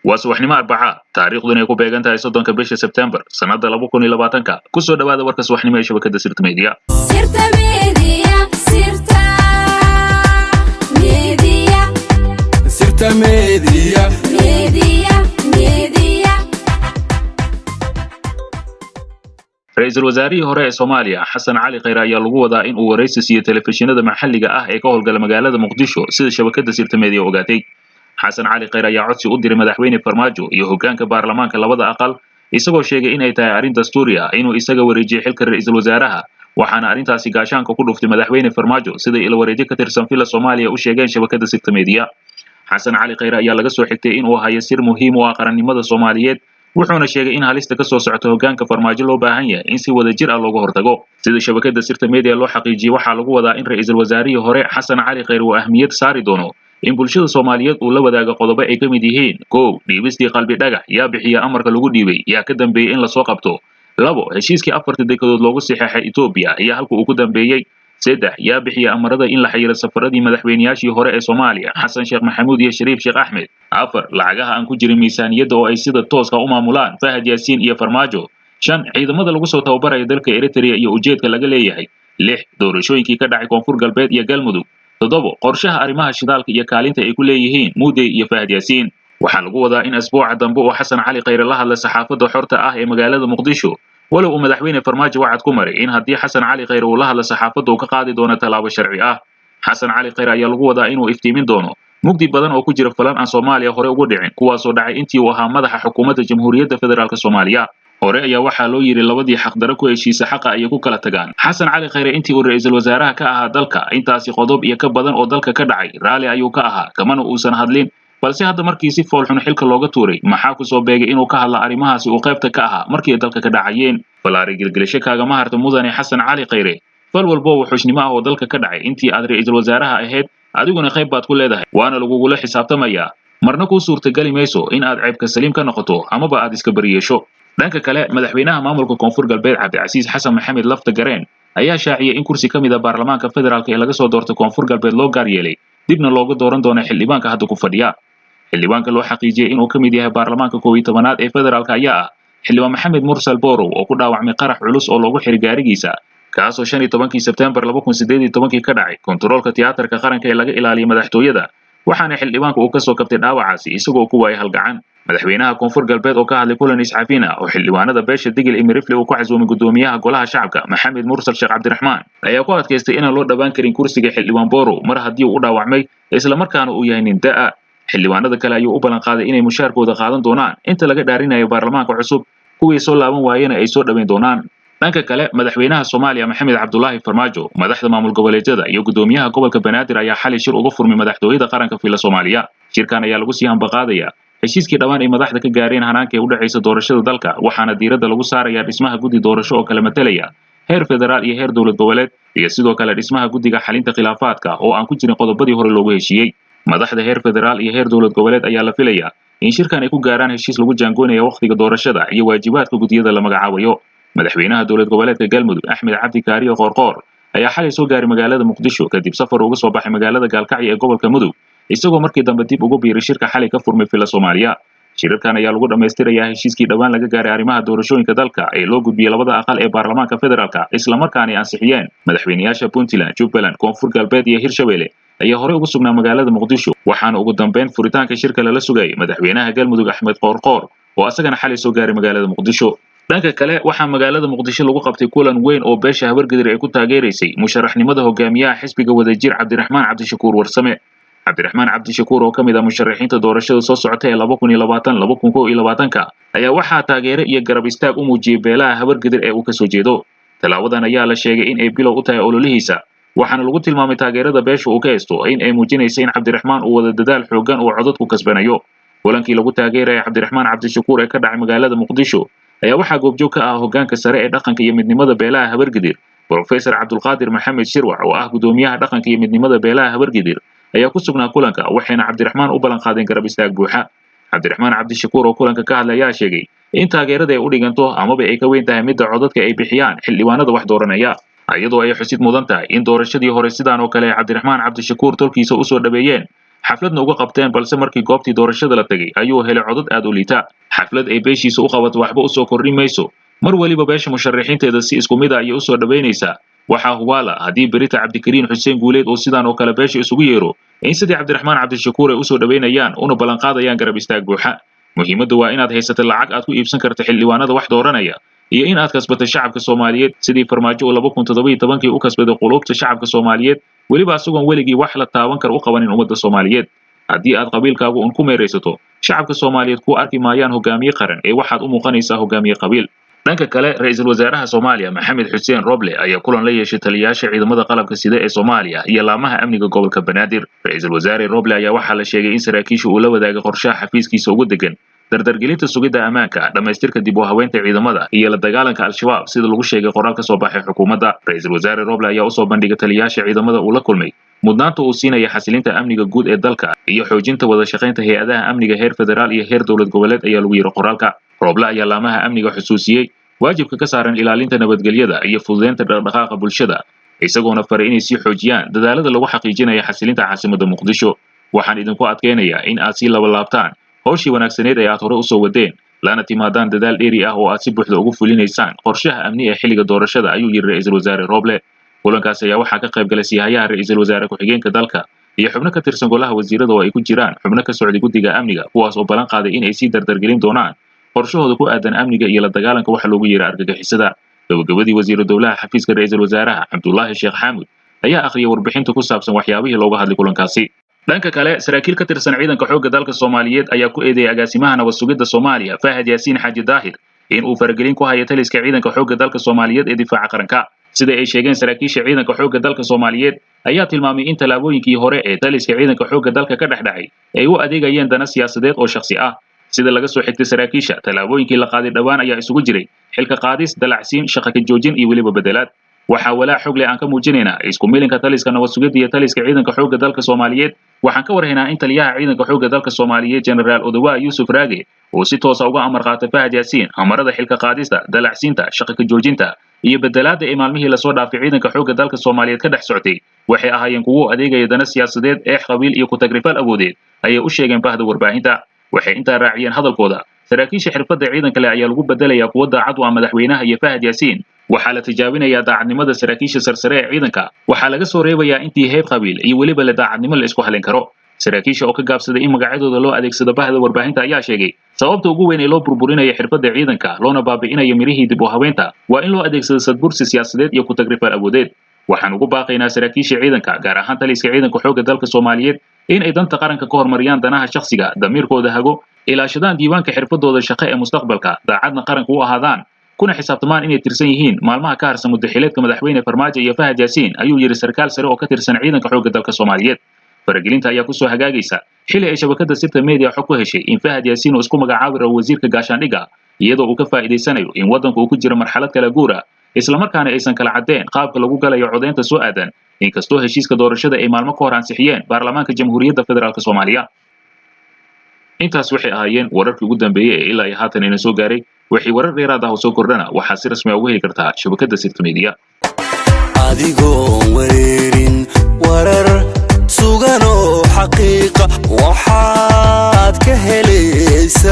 واسوحنimo Arbaca taariikhduna ay ku beegan tahay 3 bisha September sanada 2020 ku soo dhawaada warka subaxnimo ee shabakada Sirta Media. Ra'iisul Wasaarihii hore ee Soomaaliya Xasan Cali Khayre ayaa lagu wadaa in uu wareysi siiyo telefishinada maxalliga ah ee ka howlgala magaalada Muqdisho sida shabakada Sirta Media ogaatay. Xasan Cali Khayre ayaa codsi u diray madaxweyne Farmaajo iyo hoggaanka baarlamaanka labada aqal isagoo sheegay in ay tahay arrin dastuuri ah inuu isaga wareejiyo xilka ra'iisul wasaaraha waxaana arrintaasi gaashaanka ku dhuftay madaxweyne Farmaajo sida ila wareeji ka tirsan fila Soomaaliya u sheegeen shabakada Sirta Media. Xasan Cali Khayre ayaa laga soo xigtay in uu hayo sir muhiim u ah qarannimada Soomaaliyeed wuxuuna sheegay in halista ka soo socota hoggaanka Farmaajo loo baahan yahay in si wada jir ah looga hortago sida shabakada Sirta Media loo xaqiijiyay waxa lagu wadaa in ra'iisul wasaarihii hore Xasan Cali Khayre uu ahmiyad saari doono in bulshada Soomaaliyeed uu la wadaago qodobo ay ka mid yihiin dhiibistii qalbi dhagax yaa bixiya amarka lagu dhiibay yaa ka dambeeyay in la soo qabto 2 heshiiskii 4 dekedood loogu saxeexay Ethiopia iyo halka uu ku dambeeyay 3 yaa bixiya amarada in la xayiro safaradii madaxweynayaashii hore ee Soomaaliya Xasan Sheekh Maxamuud iyo Shariif Sheekh Axmed 4 lacagaha aan ku jirin miisaaniyadda oo ay sida tooska u maamulaan Fahad Yaasiin iyo Farmaajo 5 ciidamada lagu soo tababarayo dalka Eritrea iyo ujeedka laga leeyahay 6 doorashooyinkii ka dhacay Koonfur Galbeed iyo Galmudug 7 qorshaha arrimaha shidaalka iyo kaalinta ay ku leeyihiin Muudey iyo Fahad Yaasiin waxaa lagu wadaa in asbuuca dambe oo Xasan Cali Khayre la hadla saxaafadda xorta ah ee magaalada Muqdisho walow madaxweyne Farmaajo wacad ku maray in haddii Xasan Cali Khayre uu la hadla saxaafadda uu ka qaadi doono talaabo sharci ah Xasan Cali Khayre ayaa lagu wadaa inuu iftiimin doono mugdi badan oo ku jira falan aan Soomaaliya hore ugu dhicin kuwaasoo dhacay intii uu ahaa madaxa xukuumadda Jamhuuriyadda Federaalka Soomaaliya hore ayaa waxaa loo yiri labadii xaqdaro ku heshiisa xaqa ay ku kala tagaan Xasan Cali Khayre intii uu ra'iisul wasaaraha ka ahaa dalka intaasi qodob iyo ka badan oo dalka ka dhacay raali ayuu ka ahaa kamana uusan hadlin balse hadda markii si fool xun xilka looga tuuray maxaa ku soo beegay inuu ka hadla arrimahaasi uu qaybta ka ahaa markii dalka ka dhacayeen balaari gilgilasho kaaga ma harta mudane Xasan Cali Khayre fal walbo wuxuusnimo ah oo dalka ka dhacay intii aad ra'iisul wasaaraha ahayd adiguna qayb baad ku leedahay waana lagugula xisaabtamayaa marna ku suurtagali mayso in aad ceebka saliim ka noqoto amaba aad iska bariyeesho dhanka kale madaxweynaha maamulka Koonfur Galbeed Cabdicasiis Xasan Maxamed Lafta Gareen ayaa shaaciyay in kursi kamid ah baarlamaanka federaalka ee laga soo doortay Koonfur Galbeed loo gaar yeelay dibna looga dooran doono xildhibaanka hadda ku fadhiya xildhibaanka loo xaqiijiyay inuu kamid yahay baarlamaanka 12aad ee federaalka ayaa ah xildhibaan Maxamed Mursal Borow oo ku dhaawacmay qarax culus oo loogu xiray gaarigiisa kaasoo 15 September 2018 ka dhacay kontaroolka tiyaatarka qaranka ee laga ilaaliyay madaxtooyada waxaana xildhibaanku uu ka soo kabtay dhaawacaasi isagoo ku waayay halgacan madaxweynaha Koonfur Galbeed oo ka hadlay kulan iscaafina oo xildhibaanada beesha Digil Imirifle uu ku casuumay gudoomiyaha golaha shacabka Maxamed Mursal Sheekh Cabdiraxmaan ayaa ku adkaystay inaan loo dhawaan karin kursiga xildhibaan Borow mar haddii uu u dhaawacmay isla markaana uu yahay nin da'a xildhibaanada kale ayuu u balan qaaday inay mushaarkooda qaadan doonaan inta laga dhaarinayo baarlamaanka cusub kuwii soo laaban waayeen ay soo dhaweyn doonaan dhanka kale madaxweynaha Soomaaliya Maxamed Cabdullaahi Farmaajo madaxda maamul goboleedyada iyo gudoomiyaha gobolka Banaadir ayaa xalay shir uga furmay madaxtooyada qaranka fila Soomaaliya shirkan ayaa lagu sii hanbaqaadaya heshiiskii dhawaan ay madaxda ka gaareen hanaanka ee u dhacaysa doorashada dalka waxaana diiradda lagu saarayaa dhismaha guddi doorasho oo kala matalaya heer federaal iyo heer dowlad goboleed iyo sidoo kale dhismaha guddiga xalinta khilaafaadka oo aan ku jirin qodobadii hore loogu heshiiyey madaxda heer federaal iyo heer dowlad goboleed ayaa la filayaa in shirkan ay ku gaaraan heshiis lagu jaangoonayo waqtiga doorashada iyo waajibaadka guddiyada la magacaabayo madaxweynaha dowlad goboleedka Galmudug Axmed Cabdi Kaariyo Qoorqoor ayaa xalay soo gaaray magaalada Muqdisho kadib safar uga soo baxay magaalada Gaalkacyo ee gobolka Mudug isagoo markii dambe dib ugu biiray shirka xalay ka furmay fila Soomaaliya shirkan ayaa lagu dhameystirayaa heshiiskii dhawaan laga gaaray arrimaha doorashooyinka dalka ee loo gudbiyay labada aqal ee baarlamaanka federaalka isla markaana ay ansixiyeen madaxweynayaasha Puntland, Jubaland, Koonfur Galbeed iyo Hirshabelle ayaa hore ugu sugnaa magaalada Muqdisho waxaana ugu dambeyn furitaanka shirka lala sugay madaxweynaha Galmudug Axmed Qoorqoor oo asagana xalay soo gaaray magaalada Muqdisho dhanka kale waxaa magaalada Muqdisho lagu qabtay kulan weyn oo beesha Habargadir ay ku taageereysay musharaxnimada hogaamiyaha xisbiga wadajir Cabdiraxmaan Cabdishakuur Warsame Cabdiraxmaan Cabdishakuur oo kamid ah musharaxiinta doorashada soo socota ee 2020-2021 ayaa waxaa taageere iyo garab istaag u muujiyay beelaha Habargadir ee uu ka soo jeedo talaabadan ayaa la sheegay in ay bilow u tahay ololihiisa waxaana lagu tilmaamay taageerada beesha uu ka haysto in ay muujinayso in Cabdiraxmaan uu wada dadaal xoogan oo codad ku kasbanayo kulankii lagu taageeray Cabdiraxmaan Cabdishakuur ee ka dhacay magaalada Muqdisho ayaa waxaa goobjoog ka ah hoggaanka sare ee dhaqanka iyo midnimada beelaha Habargadir Professor Cabdulqaadir Maxamed Shirwac oo ah gudoomiyaha dhaqanka iyo midnimada beelaha Habargadir ayaa ku sugnaa kulanka waxayna Cabdiraxmaan u balan qaadeen garab istaag buuxa Cabdiraxmaan Cabdishakuur oo kulanka ka hadlay ayaa sheegay in taageerada ay u dhiganto amaba ay ka weyn tahay midda codadka ay bixiyaan xildhibaanada wax dooranaya iyadoo ay xusid mudan tahay in doorashadii hore sidaan oo kale Cabdiraxmaan Cabdishakuur tolkiisa u soo dhabeeyeen xafladna uga qabteen balse markii goobtii doorashada la tagay ayuu helay codad aad u liita xaflad ay beeshiisa u qabato waxba u soo kordhin mayso mar waliba beesha musharaxiinteeda si isku mid ah ayay u soo dhaweynaysaa waxaa hubaala haddii berita cabdikariin xuseen guuleed oo sidaan oo kale beesha isugu yeero in sidii cabdiraxmaan cabdishakuur ay u soo dhaweynayaan una ballanqaadayaan garab istaag buuxa muhiimaddu waa inaad haysato lacag aad ku iibsan karto xildhibaanada wax dooranaya iyo in aad kasbato shacabka Soomaaliyeed sidii farmaajo oo 2017 u kasbaday qulubta shacabka Soomaaliyeed waliba asagoon weligii wax la taaban kar u qabanin ummadda Soomaaliyeed haddii aad qabiilkaagu un ku meeraysato shacabka Soomaaliyeed ku arki maayaan hogaamiye qaran ee waxaad u muuqanaysaa hogaamiye qabiil dhanka kale ra'iisul wasaaraha Soomaaliya Maxamed Xuseen Roble ayaa kulan la yeeshay taliyayaasha ciidamada qalabka sida ee Soomaaliya iyo laamaha amniga gobolka Banaadir ra'iisul wasaare Roble ayaa waxa la sheegay in saraakiisha uu la wadaagay qorshaha xafiiskiisa ugu degan dardargelinta sugidda ammaanka dhamaystirka dib u haweynta ciidamada iyo la dagaalanka al-shabaab sida lagu sheegay qoraal ka soo baxay xukuumadda ra'iisul wasaare Roble ayaa u soo bandhigay taliyayaasha ciidamada uu la kulmay mudnaanta uu siinaya xasilinta amniga guud ee dalka iyo xoojinta wada shaqaynta hay'adaha amniga heer federaal iyo heer dowlad goboleed ayaa lagu yiri qoraalka Roble ayaa laamaha amniga xusuusiyay waajibka ka saaran ilaalinta nabadgelyada iyo fududeynta dhaqdhaqaaqa bulshada isagoona faray inay sii xoojiyaan dadaalada lagu xaqiijinayo xasilinta caasimadda Muqdisho waxaan idinku adkeenayaa in aad sii laabtaan hawshii wanaagsaneed ee aad hore u soo wadeen lana timaadaan dadaal dheeri ah oo aad si buuxda ugu fulinaysaan qorshaha amni ee xilliga doorashada ayuu yiri ra'iisul wasaare Roble kulankaas ayaa waxaa ka qayb galay siyahayaha ra'iisul wasaare ku-xigeenka dalka iyo xubno ka tirsan golaha wasiirada oo ay ku jiraan xubno ka socday guddiga amniga kuwaas oo ballan qaaday in ay sii dardargelin doonaan qorshahooda ku aadan amniga iyo la dagaalanka waxa loogu yeeray argagixisada gabagabadii wasiiru dowlaha xafiiska ra'iisul wasaaraha Cabdullaahi Sheekh Xaamud ayaa akhriyay warbixinta ku saabsan waxyaabihii looga hadlay kulankaasi dhanka kale saraakiil ka tirsan ciidanka xoogga dalka Soomaaliyeed ayaa ku eedeeyay agaasimaha nabad sugidda Soomaaliya Fahad Yaasiin Xaaji Daahir in uu faragelin ku hayo taliska ciidanka xoogga dalka Soomaaliyeed ee difaaca qaranka sida ay sheegeen saraakiisha ciidanka xoogga dalka Soomaaliyeed ayaa tilmaamay in talaabooyinkii hore ee taliska ciidanka xoogga dalka ka dhexdhacay ay u adeegayeen dana siyaasadeed oo shakhsi ah sida laga soo xigtay saraakiisha talaabooyinkii la qaaday dhawaan ayaa isugu jiray xilka qaadis dalacsiin shaqo ka joojin iyo weliba bedelaad waxaa walaa xog leh aan ka muujinaynaa isku milinka taliska nabad sugidda iyo taliska ciidanka xoogga dalka Soomaaliyeed waxaan ka warhaynaa in taliyaha ciidanka xoogga dalka Soomaaliyeed Generaal Odawa Yusuf Raage oo si toos ah uga amar qaatay Fahad Yaasiin amarada xilka qaadista dalacsiinta shaqo ka joojinta iyo bedelaada ee maalmihii la soo dhaafay ciidanka xoogga dalka Soomaaliyeed ka dhex socotay waxay ahaayeen kuwo adeegaya dana siyaasadeed ee qabiil iyo ku tagrifal awoodeed ayay u sheegeen bahda warbaahinta waxay intaa raaciyeen hadalkooda saraakiisha xirfadda ciidanka leh ayaa lagu bedelayaa kuwa daacad u ah madaxweynaha iyo Fahad Yaasiin waxaa la tijaabinayaa daacadnimada saraakiisha sarsare ee ciidanka waxaa laga soo reebayaa intii hayb qabiil iyo weliba la daacadnimo la isku halin karo saraakiisha oo ka gaabsaday in magacyadooda loo adeegsado bahda warbaahinta ayaa sheegay sababta ugu weyn ee loo burburinayo xirfadda ciidanka loona baabi'inayo mirihii dib u haweynta waa in loo adeegsado sadbursi siyaasadeed iyo ku tagrifal awoodeed waxaan ugu baaqaynaa saraakiisha ciidanka gaar ahaan taliska ciidanka xoogga dalka Soomaaliyeed in ay danta qaranka ka hormariyaan danaha shakhsiga damiirkooda hago ilaashadaan diiwaanka xirfadooda shaqo ee mustaqbalka daacadna qaranka u ahaadaan kuna xisaabtamaan inay tirsan yihiin maalmaha ka harsan muddaxileedka madaxweyne Farmaajo iyo Fahad Yaasiin ayuu yiri sarkaal sare oo ka tirsan ciidanka xoogga dalka Soomaaliyeed faragelinta ayaa ku soo hagaagaysa xilli ay shabakada sirta media xog ku heshay in Fahad Yaasiin uu isku magacaabi rabo wasiirka gaashaandhigga iyadoo uu ka faa'iideysanayo in waddanku uu ku jiro marxalad kala guur ah isla markaana aysan kala cadeen qaabka lagu galayo codeynta soo aadan inkastoo heshiiska doorashada ay maalmo ka hor ansixiyeen baarlamaanka jamhuuriyadda federaalka Soomaaliya intaas waxay ahaayeen wararkii ugu dambeeyay ee ilaa haatan ina soo gaaray wixii warar dheeraad ah oo soo kordhana waxaa si rasmi ah uga heli kartaa shabakada sirta media adigoo wareerin warar sugan oo xaqiiqa waxaad ka helaysaa